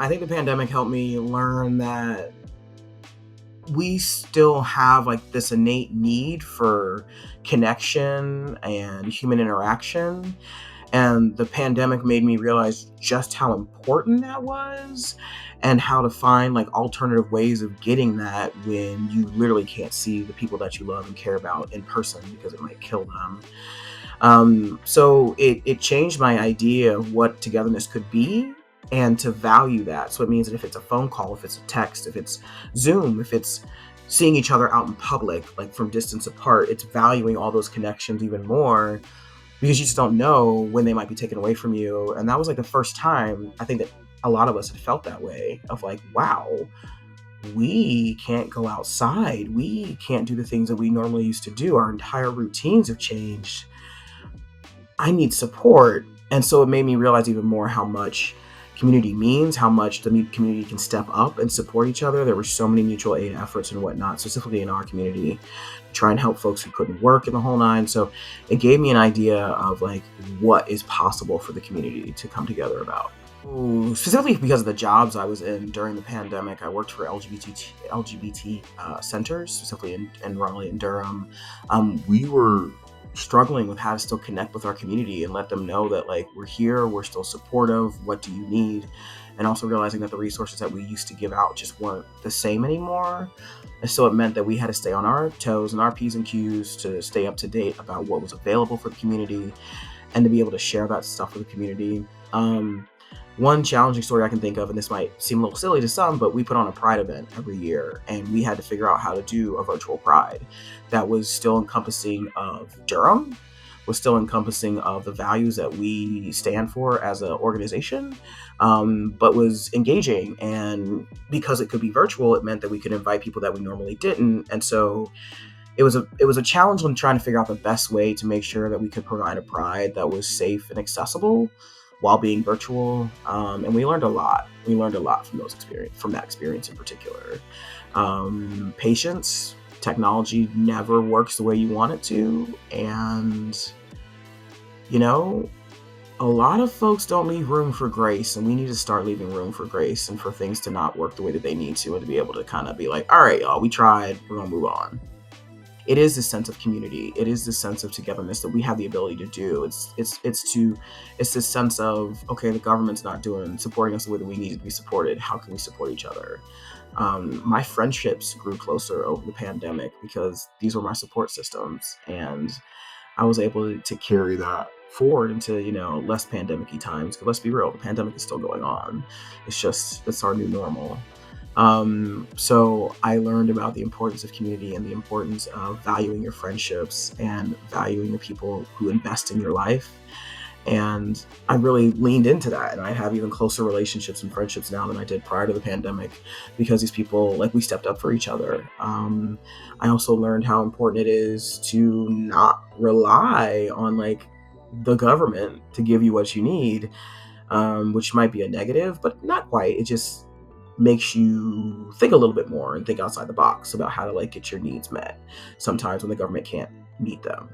I think the pandemic helped me learn that we still have like this innate need for connection and human interaction. And the pandemic made me realize just how important that was and how to find like alternative ways of getting that when you literally can't see the people that you love and care about in person because it might kill them. So it changed my idea of what togetherness could be and to value that. So it means that if it's a phone call, if it's a text, if it's Zoom, if it's seeing each other out in public, like from distance apart, it's valuing all those connections even more because you just don't know when they might be taken away from you. And that was like the first time I think that a lot of us had felt that way of like, wow, we can't go outside. We can't do the things that we normally used to do. Our entire routines have changed. I need support. And so it made me realize even more how much community means, how much the community can step up and support each other. There were so many mutual aid efforts and whatnot, specifically in our community, to try and help folks who couldn't work in the whole nine. So it gave me an idea of like what is possible for the community to come together about. Ooh, specifically because of the jobs I was in during the pandemic, I worked for LGBT centers, specifically in Raleigh and Durham. We were struggling with how to still connect with our community and let them know that like we're here, we're still supportive. What do you need? And also realizing that the resources that we used to give out just weren't the same anymore. And so it meant that we had to stay on our toes and our P's and Q's to stay up to date about what was available for the community and to be able to share that stuff with the community. One challenging story I can think of, and this might seem a little silly to some, but we put on a Pride event every year, and we had to figure out how to do a virtual Pride that was still encompassing of Durham, was still encompassing of the values that we stand for as an organization, but was engaging. And because it could be virtual, it meant that we could invite people that we normally didn't. And so it was a challenge when trying to figure out the best way to make sure that we could provide a Pride that was safe and accessible while being virtual. And we learned a lot. We learned a lot from that experience in particular. Patience. Technology never works the way you want it to. And, you know, a lot of folks don't leave room for grace, and we need to start leaving room for grace and for things to not work the way that they need to, and to be able to kind of be like, all right, y'all, we tried, we're gonna move on. It is this sense of community. It is this sense of togetherness that we have the ability to do. It's this sense of, okay, the government's not supporting us the way that we need to be supported. How can we support each other? My friendships grew closer over the pandemic because these were my support systems, and I was able to carry that forward into less pandemic-y times. Because let's be real, the pandemic is still going on. It's our new normal. So I learned about the importance of community and the importance of valuing your friendships and valuing the people who invest in your life. And I really leaned into that, and I have even closer relationships and friendships now than I did prior to the pandemic because these people, like, we stepped up for each other. I also learned how important it is to not rely on like the government to give you what you need, which might be a negative, but not quite. It just makes you think a little bit more and think outside the box about how to like get your needs met sometimes when the government can't meet them.